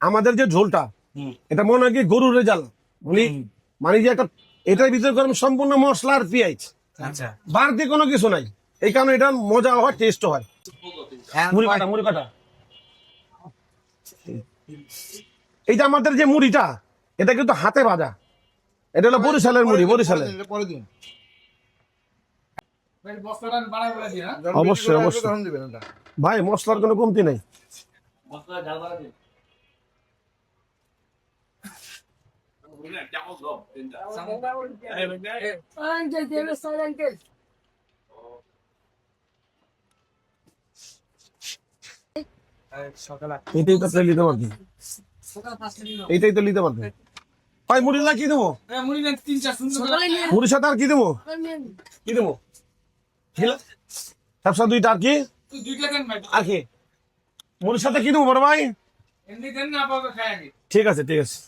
আমাদের যে ঝোলটা এটা মনে হয় কি গরুর রেজাল মানে যে একটা এটার ভিতরে করলাম সম্পূর্ণ মশলা আর পেঁয়াজ, আচ্ছা বাড়তি কোনো কিছু নাই। এই কারণে এটা মজা হয়, টেস্ট হয়। মুড়ি কাটা, মুড়ি কাটা। এই যে আমাদের যে মুড়িটা, এটা কিন্তু হাতে ভাজা। এটা হলো বরিশালের মুড়ি, বরিশালের। অবশ্যই অবশ্যই ভাই, মশলার কোনো কমতি নেই। এটাই তো নিতে পারবি, এইটাই তো নিতে পারবে। ভাই মুড়ি না কি দেবো? মুড়ির সাথে আর কি দেবো? কি দেবো? ব্যবসা দুইটা আর কি? আর কি মুড়ির সাথে কি দেবো বড় ভাই? ঠিক আছে ঠিক আছে।